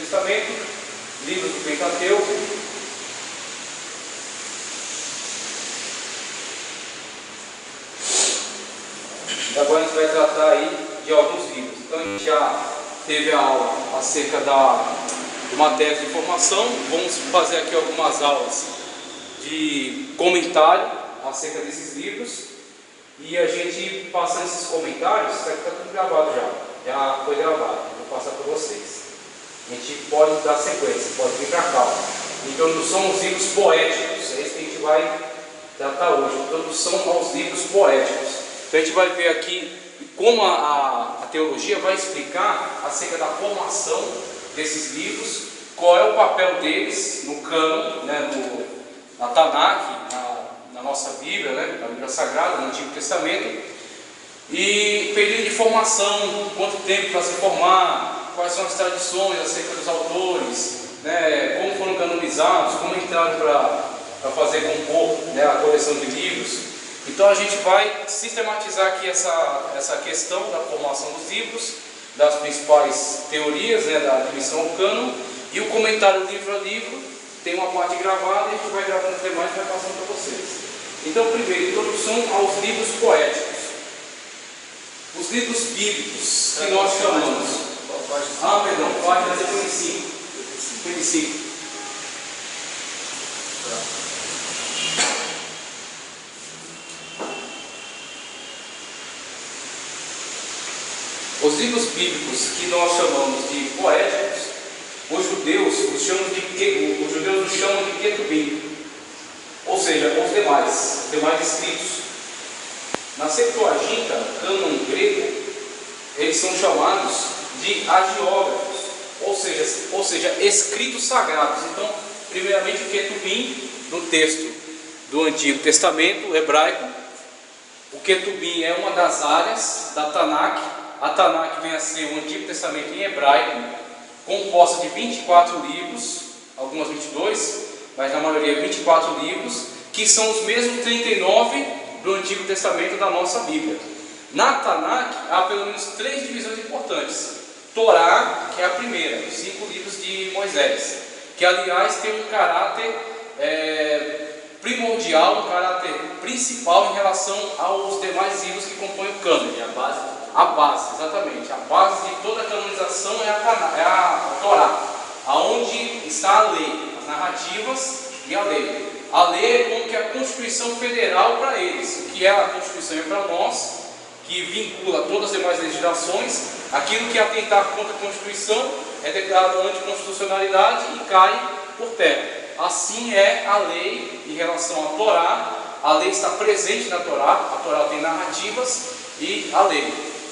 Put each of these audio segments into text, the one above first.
Testamento, livros do Pentateuco. E agora a gente vai tratar aí de alguns livros. Então a gente já teve a aula acerca de uma tese de formação. Vamos fazer aqui algumas aulas de comentário acerca desses livros. E a gente passando esses comentários, isso aqui está tudo gravado já foi gravado, vou passar para vocês. A gente pode dar sequência, pode vir para cá. Introdução aos livros poéticos, é isso que a gente vai tratar hoje, introdução aos livros poéticos. Então a gente vai ver aqui como a teologia vai explicar acerca da formação desses livros, qual é o papel deles no cânon, né, na Tanakh, na nossa Bíblia, né, na Bíblia Sagrada, no Antigo Testamento, e período de formação, quanto tempo para se formar, quais são as tradições acerca dos autores, né, como foram canonizados, como entraram para fazer compor, né, a coleção de livros. Então a gente vai sistematizar aqui essa questão da formação dos livros, das principais teorias, né, da admissão ao cânon, e o comentário livro a livro. Tem uma parte gravada e a gente vai gravando os demais e vai passando para vocês. Então, primeiro, introdução aos livros poéticos. Os livros bíblicos que nós chamamos. Perdão, página 55. Os livros bíblicos que nós chamamos de poéticos, os judeus os chamam de Ketubim, ou seja, os demais escritos. Na Septuaginta, cânon grego, eles são chamados de agiógrafos, ou seja, escritos sagrados. Então, primeiramente, o Ketubim, no texto do Antigo Testamento hebraico. O Ketubim é uma das áreas da Tanakh. A Tanakh vem a ser o Antigo Testamento em hebraico, composta de 24 livros, algumas 22, mas na maioria 24 livros, que são os mesmos 39 do Antigo Testamento da nossa Bíblia. Na Tanakh há pelo menos 3 divisões importantes. Torá, que é a primeira, os 5 livros de Moisés, que aliás tem um caráter primordial, um caráter principal em relação aos demais livros que compõem o cânon. A base, exatamente. A base de toda a canonização é a Torá, aonde está a lei, as narrativas e a lei. A lei é como que a Constituição Federal para eles. O que é a Constituição é para nós, que vincula todas as demais legislações. Aquilo que atentar contra a Constituição é declarado anticonstitucionalidade e cai por terra. Assim é a lei em relação à Torá. A lei está presente na Torá. A Torá tem narrativas e a lei.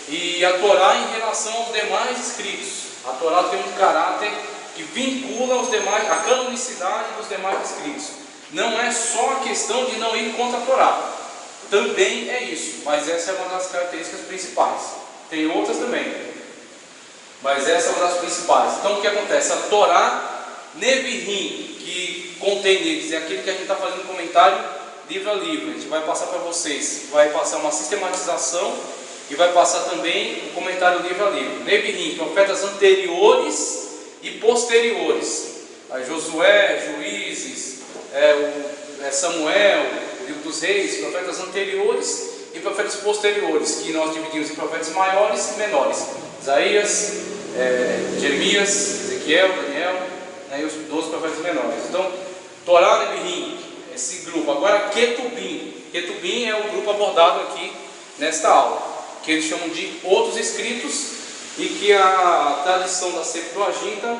E a Torá em relação aos demais escritos. A Torá tem um caráter que vincula a canonicidade dos demais escritos. Não é só a questão de não ir contra a Torá. Também é isso, mas essa é uma das características principais. Tem outras também, mas essa é uma das principais. Então o que acontece? A Torá Nevi'im, que contém neles, é aquele que a gente está fazendo comentário livro a livro. A gente vai passar para vocês, vai passar uma sistematização e vai passar também o comentário livro a livro. Nevi'im, profetas anteriores e posteriores. Josué, Juízes, Samuel, o livro dos reis, profetas anteriores e profetas posteriores, que nós dividimos em profetas maiores e menores. Isaías, Jeremias, Ezequiel, Daniel, né, e os 12 profetas menores. Então, Torá, Nevi'im, esse grupo. Agora, Ketubim. Ketubim é o grupo abordado aqui nesta aula, que eles chamam de outros escritos, e que a tradição da Septuaginta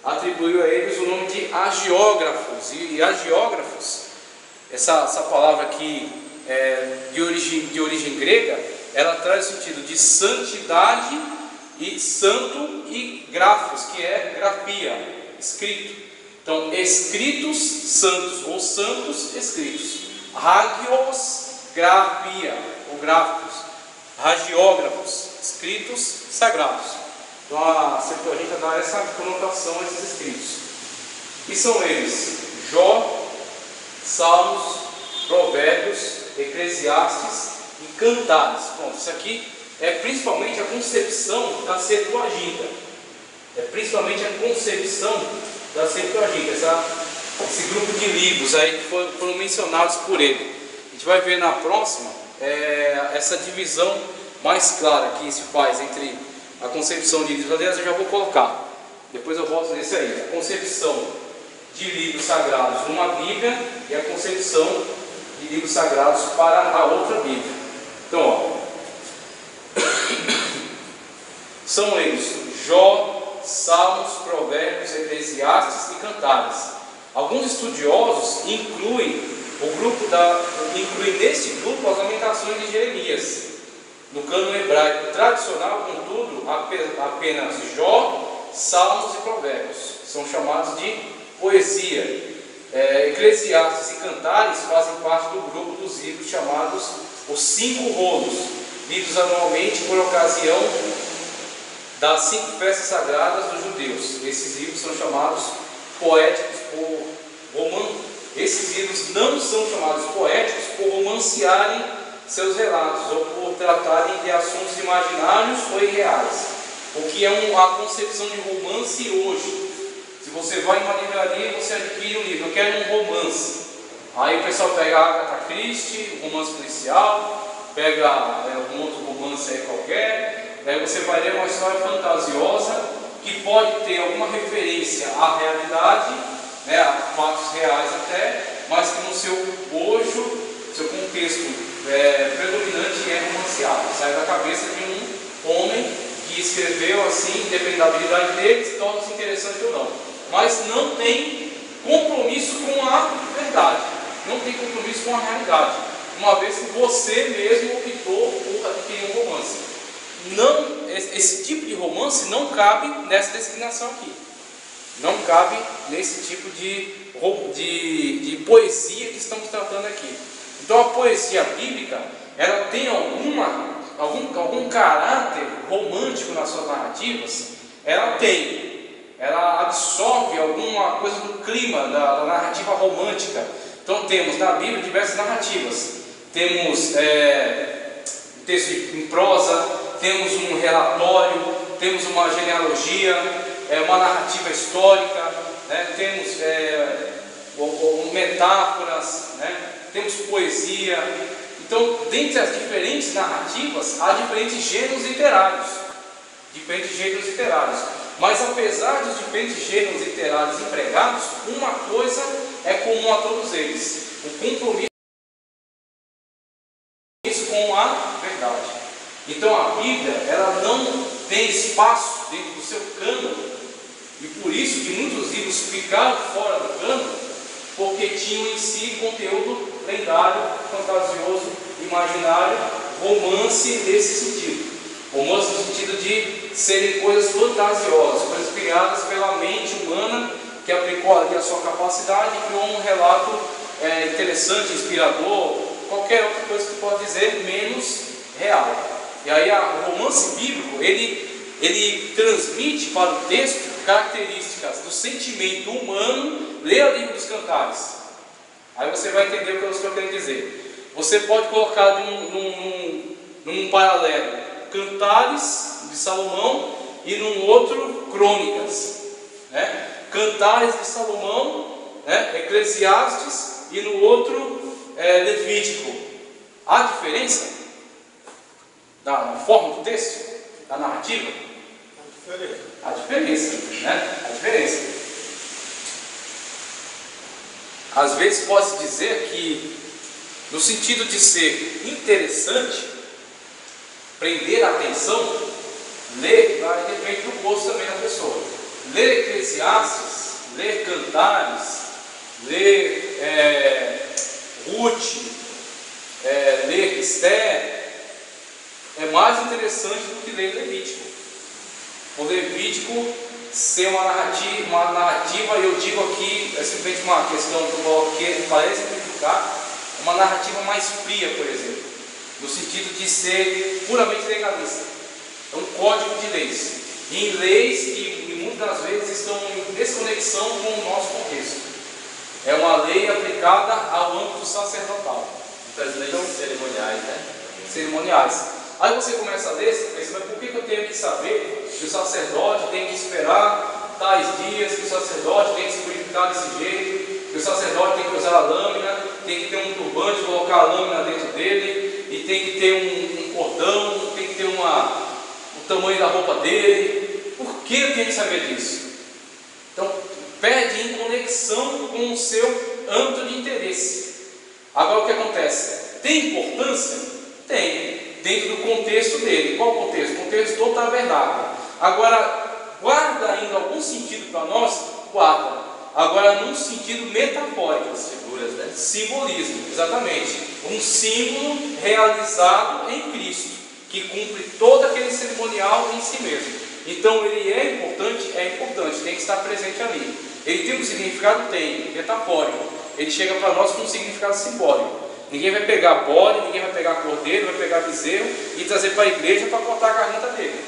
atribuiu a eles o nome de agiógrafos. E agiógrafos, essa palavra aqui de origem grega, ela traz o sentido de santidade e santo, e grafos, que é grafia, escrito. Então, escritos santos, ou santos escritos. Hagios, grafia, ou gráficos. Hagiógrafos, escritos sagrados. Então a Septuaginta dá essa conotação a esses escritos. E são eles: Jó, Salmos, Provérbios, Eclesiastes e Cantares. Pronto, isso aqui é principalmente a concepção da Septuaginta. principalmente a concepção da Septuaginta, esse grupo de livros aí que foram mencionados por ele. A gente vai ver na próxima essa divisão mais clara que se faz entre a concepção de livros. Aliás, eu já vou colocar, depois eu volto nesse aí, a concepção de livros sagrados numa Bíblia e a concepção de livros sagrados para a outra Bíblia. Então, ó, são eles Jó, Salmos, Provérbios, Eclesiastes e Cantares. Alguns estudiosos incluem nesse grupo as Lamentações de Jeremias. No cânon hebraico tradicional, contudo, apenas Jó, Salmos e Provérbios são chamados de poesia. Eclesiastes e Cantares fazem parte do grupo dos livros chamados os 5 rolos, lidos anualmente por ocasião das 5 festas sagradas dos judeus. Esses livros são chamados poéticos por Esses livros não são chamados poéticos por romancearem seus relatos ou por tratarem de assuntos imaginários ou irreais, o que é a concepção de romance hoje. Se você vai em uma livraria e você adquire um livro, eu quero um romance, aí o pessoal pega a Agatha Christie, um romance policial, pega um outro romance aí qualquer, aí você vai ler uma história fantasiosa que pode ter alguma referência à realidade, a fatos reais até, mas que no seu bojo, seu contexto predominante é romanceado, sai da cabeça de um homem que escreveu assim, independente da habilidade dele, se torna-se interessante ou não, mas não tem compromisso com a verdade, não tem compromisso com a realidade, uma vez que você mesmo optou por adquirir um romance. Esse tipo de romance não cabe nessa designação aqui. Não cabe nesse tipo de poesia que estamos tratando aqui. Então a poesia bíblica, ela tem algum caráter romântico nas suas narrativas? Ela absorve alguma coisa do clima da narrativa romântica. Então temos na Bíblia diversas narrativas. Temos texto em prosa, temos um relatório, temos uma genealogia, uma narrativa histórica, temos metáforas, temos poesia. Então, dentre as diferentes narrativas, há diferentes gêneros literários. Mas apesar dos diferentes gêneros literários empregados, uma coisa é comum a todos eles: o compromisso com a verdade. Então a Bíblia, ela não tem espaço dentro do seu cânon, e por isso que muitos livros ficaram fora do cânon, porque tinham em si conteúdo lendário, fantasioso, imaginário, romance nesse sentido. Romance no sentido de serem coisas fantasiosas, coisas criadas pela mente humana, que aplicou ali a sua capacidade e criou um relato interessante, inspirador, qualquer outra coisa que pode dizer, menos real. E aí o romance bíblico, ele transmite para o texto características do sentimento humano. Leia o livro dos Cantares, aí você vai entender o que eu estou querendo dizer. Você pode colocar num paralelo Cantares de Salomão e num outro Crônicas, Cantares de Salomão, Eclesiastes, e no outro Levítico. Há diferença da forma do texto, da narrativa? A diferença. Às vezes pode-se dizer que, no sentido de ser interessante, prender a atenção, ler, depende do gosto também da pessoa. Ler Eclesiastes, ler Cantares, ler Ruth, ler Esther, é mais interessante do que ler Levítico. O Levítico ser uma narrativa, eu digo aqui, é simplesmente uma questão que eu coloquei para exemplificar, uma narrativa mais fria, por exemplo, no sentido de ser puramente legalista. É um código de leis, em leis que muitas das vezes estão em desconexão com o nosso contexto. É uma lei aplicada ao âmbito sacerdotal. Muitas leis cerimoniais, Cerimoniais. Aí você começa a ler, você pensa, mas por que eu tenho que saber que o sacerdote tem que esperar tais dias, que o sacerdote tem que se purificar desse jeito, que o sacerdote tem que usar a lâmina, tem que ter um turbante, colocar a lâmina dentro dele, e tem que ter um cordão, tem que ter o tamanho da roupa dele. Por que eu tenho que saber disso? Então, perde em conexão com o seu âmbito de interesse. Agora, o que acontece? Tem importância? Tem, dentro do contexto dele. Qual o contexto? O contexto do tabernáculo. Agora, guarda ainda algum sentido para nós? Guarda. Agora, num sentido metafórico. Figuras, né? Simbolismo, exatamente. Um símbolo realizado em Cristo, que cumpre todo aquele cerimonial em si mesmo. Então, ele é importante, tem que estar presente ali. Ele tem um significado? Tem, metafórico. Ele chega para nós com um significado simbólico. Ninguém vai pegar bode, ninguém vai pegar cordeiro, vai pegar bezerro e trazer para a igreja para cortar a garganta dele,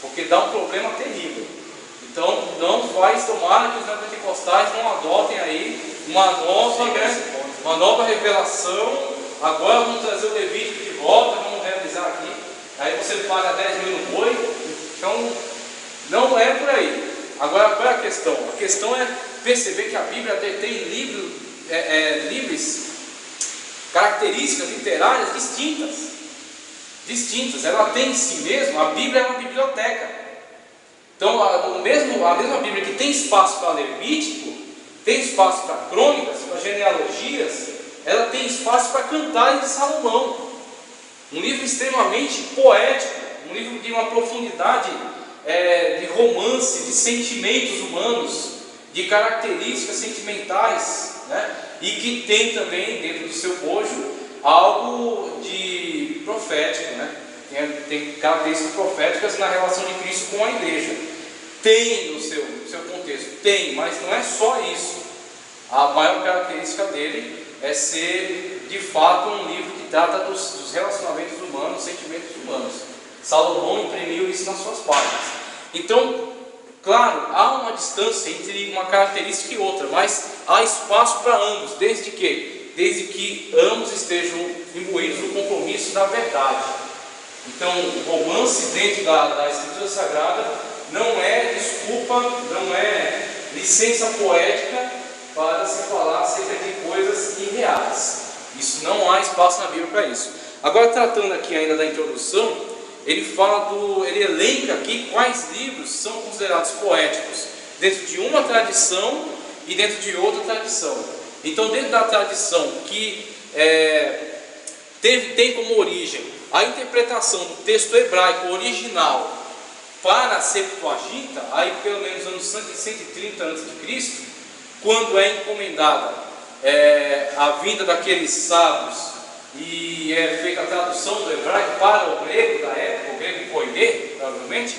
porque dá um problema terrível. Então, não faz, tomara que os neopentecostais não adotem aí uma nova revelação. Agora vamos trazer o Levítico de volta, vamos realizar aqui. Aí você paga 10 mil no boi. Então, não é por aí. Agora, qual é a questão? A questão é perceber que a Bíblia tem livros, características literárias distintas. Ela tem em si mesma, a Bíblia é uma biblioteca. Então, a mesma Bíblia que tem espaço para Levítico, tem espaço para crônicas, para genealogias, ela tem espaço para Cantares de Salomão. Um livro extremamente poético, um livro de uma profundidade de romance, de sentimentos humanos, de características sentimentais, né? E que tem também dentro do seu bojo algo de profético, né? Tem características proféticas na relação de Cristo com a igreja. Tem no seu contexto, tem, mas não é só isso. A maior característica dele é ser de fato um livro que trata dos relacionamentos humanos, sentimentos humanos. Salomão imprimiu isso nas suas páginas. Então, claro, há uma distância entre uma característica e outra, mas há espaço para ambos, desde que ambos estejam imbuídos no compromisso da verdade. Então, o romance dentro da Escritura Sagrada não é desculpa, não é licença poética para se falar acerca de coisas irreais. Isso não há espaço na Bíblia para isso. Agora, tratando aqui ainda da introdução, ele elenca aqui quais livros são considerados poéticos dentro de uma tradição e dentro de outra tradição. Então, dentro da tradição que tem como origem a interpretação do texto hebraico original para a Septuaginta, aí pelo menos anos 130 a.C., quando é encomendada a vinda daqueles sábios e é feita a tradução do hebraico para o grego da época, o grego koiné, provavelmente,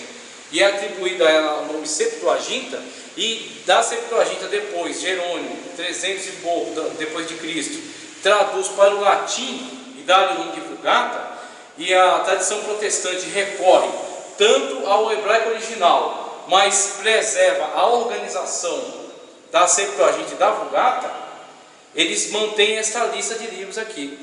e é atribuída a ela o nome Septuaginta, e da Septuaginta depois, Jerônimo, 300 e pouco depois de Cristo, traduz para o latim e dá-lhe o nome de Vulgata, e a tradição protestante recorre tanto ao hebraico original, mas preserva a organização da Septuaginta e da Vulgata. Eles mantêm esta lista de livros aqui.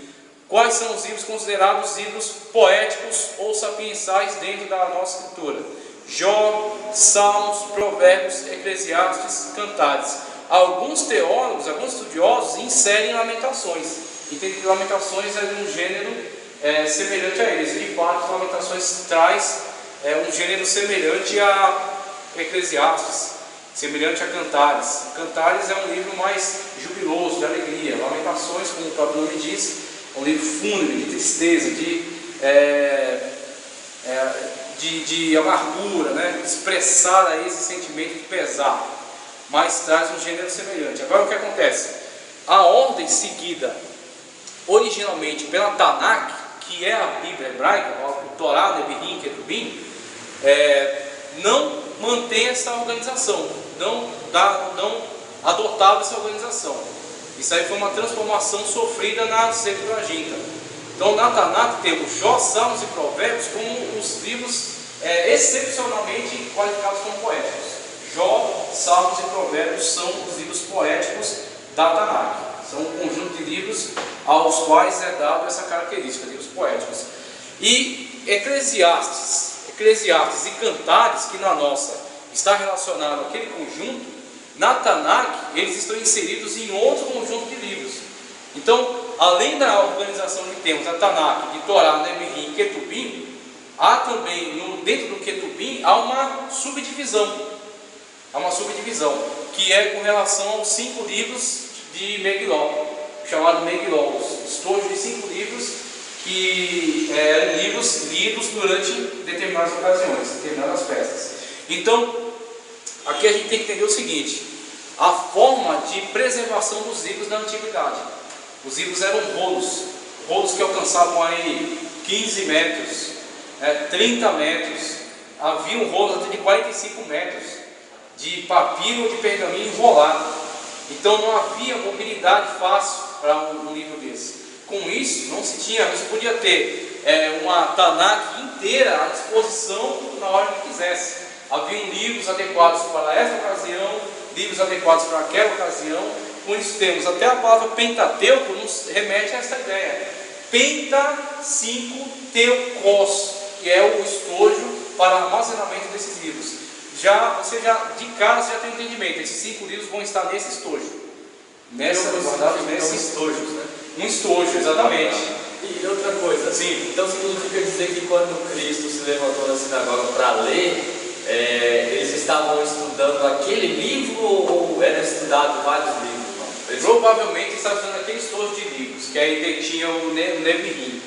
Quais são os livros considerados livros poéticos ou sapiensais dentro da nossa escritura? Jó, Salmos, Provérbios, Eclesiastes, Cantares. Alguns teólogos, alguns estudiosos inserem Lamentações. Entendem que Lamentações é um gênero semelhante a eles. De fato, Lamentações traz um gênero semelhante a Eclesiastes, semelhante a Cantares. Cantares é um livro mais jubiloso, de alegria. Lamentações, como o próprio nome diz, é um livro fúnebre, de tristeza, de amargura, né? Expressar aí esse sentimento de pesar, mas traz um gênero semelhante. Agora, o que acontece? A ordem seguida originalmente pela Tanakh, que é a Bíblia hebraica, o Torá, Nevi'im, Ketubim, não mantém essa organização, não adotava essa organização. Isso aí foi uma transformação sofrida na Septuaginta. Então, na Tanakh temos Jó, Salmos e Provérbios como os livros excepcionalmente qualificados como poéticos. Jó, Salmos e Provérbios são os livros poéticos da Tanakh. São um conjunto de livros aos quais é dado essa característica, livros poéticos. E Eclesiastes Eclesiastes e Cantares, que na nossa está relacionado àquele conjunto, na Tanakh eles estão inseridos em outro conjunto de livros. Então, além da organização que temos a Tanakh, de Torá, Nevi'im e Ketubim, há também, dentro do Ketubim, há uma subdivisão. Há uma subdivisão, que é com relação aos 5 livros de Megiló, chamado Megiló, estojo de 5 livros, que eram livros lidos durante determinadas ocasiões, determinadas festas. Então, aqui a gente tem que entender o seguinte: a forma de preservação dos livros da antiguidade. Os livros eram rolos que alcançavam aí 15 metros, 30 metros, havia rolos até de 45 metros, de papiro ou de pergaminho enrolado. Então não havia mobilidade fácil para um livro desse. Com isso, não se podia ter uma Tanakh inteira à disposição na hora que quisesse. Haviam livros adequados para essa ocasião, livros adequados para aquela ocasião. Com isso temos até a palavra Pentateuco nos remete a essa ideia. Penta 5 teukos, que é o estojo para armazenamento desses livros. De cara você já tem um entendimento. Esses 5 livros vão estar nesse estojo. Guardados nesse estojos, né? Um estojo, exatamente. E outra coisa, sim. Então significa dizer que quando Cristo se levantou na sinagoga para ler, eles estavam estudando aquele livro ou eram estudados vários livros? Provavelmente estava estudando aquele estojo de livros, que aí tinha o Nevi'im,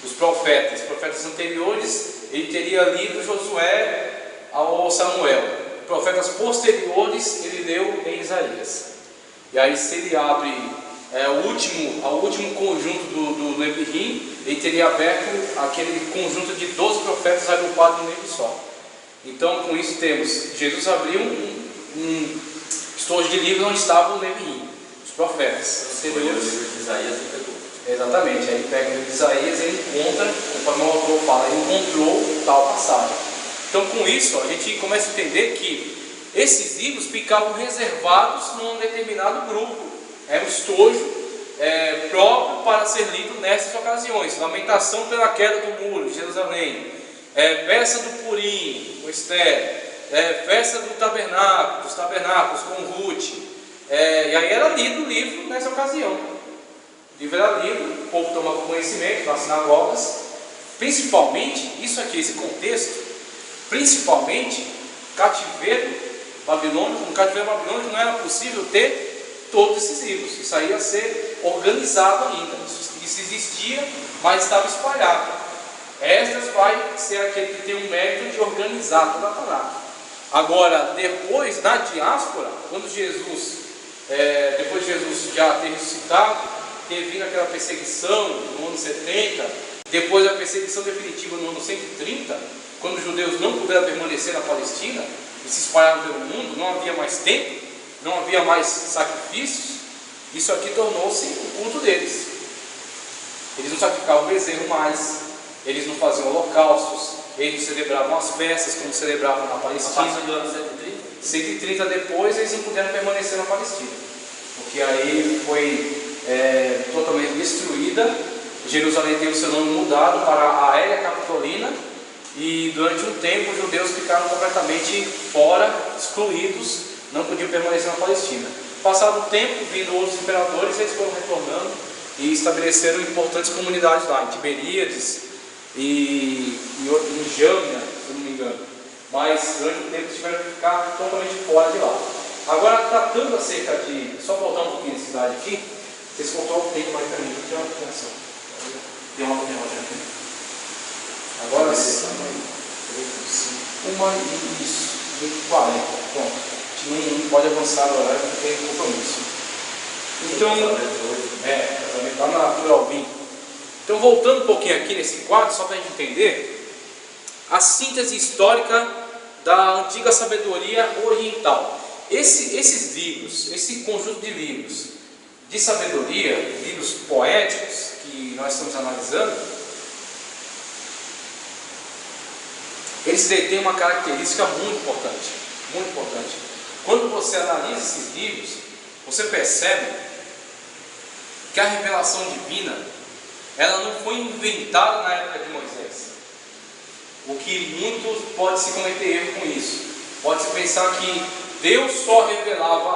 os profetas anteriores. Ele teria lido Josué ao Samuel. Profetas posteriores ele leu em Isaías. E aí, se ele abre o último conjunto do Nevi'im, ele teria aberto aquele conjunto de 12 profetas agrupados num livro só. Então, com isso temos, Jesus abriu um estojo de livros onde estava o Nevi'im, os profetas posteriores. O livro de Isaías e pegou. Exatamente, aí pega o livro de Isaías e ele encontra, conforme o autor fala, ele encontrou tal passagem. Então, com isso, a gente começa a entender que esses livros ficavam reservados num determinado grupo. Era um estojo próprio para ser lido nessas ocasiões. Lamentação pela queda do muro de Jerusalém, festa do Purim, com Esther, festa dos tabernáculos com Ruth. E aí era lido o livro nessa ocasião. O livro era lido, o povo tomava conhecimento nas sinagogas. Principalmente, isso aqui, esse contexto, principalmente cativeiro babilônico. No cativeiro babilônico não era possível ter todos esses livros. Isso aí ia ser organizado ainda. Isso existia, mas estava espalhado. Esdras vai ser aquele que tem o mérito de organizar toda a Tanakh. Agora, depois, na diáspora, quando depois de Jesus já ter ressuscitado, ter vindo aquela perseguição no ano 70, depois da perseguição definitiva no ano 130, quando os judeus não puderam permanecer na Palestina e se espalharam pelo mundo, não havia mais templo, não havia mais sacrifícios, isso aqui tornou-se o culto deles. Eles não sacrificavam bezerro mais, eles não faziam holocaustos, eles não celebravam as festas como celebravam na Palestina. A partir do ano 130? 130 depois eles não puderam permanecer na Palestina, porque aí foi totalmente destruída. Jerusalém teve o seu nome mudado para a Aélia Capitolina, e durante um tempo os judeus ficaram completamente fora, excluídos, não podiam permanecer na Palestina. Passado o tempo, vindo outros imperadores, eles foram retornando e estabeleceram importantes comunidades lá, em Tiberíades e em Jâmnia, se não me engano. Mas durante o tempo eles tiveram que ficar totalmente fora de lá. Agora, tratando acerca de... Só voltar um pouquinho nessa cidade aqui. Vocês controlam o tempo mais para mim, tem uma atenção. Tem uma aqui. Agora sim. Isso, 40. Pronto. A gente não pode avançar no horário porque tem compromisso. Então, casamento lá na Pluralvim. Então, voltando um pouquinho aqui nesse quadro, só para a gente entender a síntese histórica da antiga sabedoria oriental. Esses livros, esse conjunto de livros de sabedoria, livros poéticos que nós estamos analisando, eles têm uma característica muito importante, muito importante. Quando você analisa esses livros, você percebe que a revelação divina, ela não foi inventada na época de Moisés. O que muitos pode se cometer erro com isso. Pode se pensar que Deus só revelava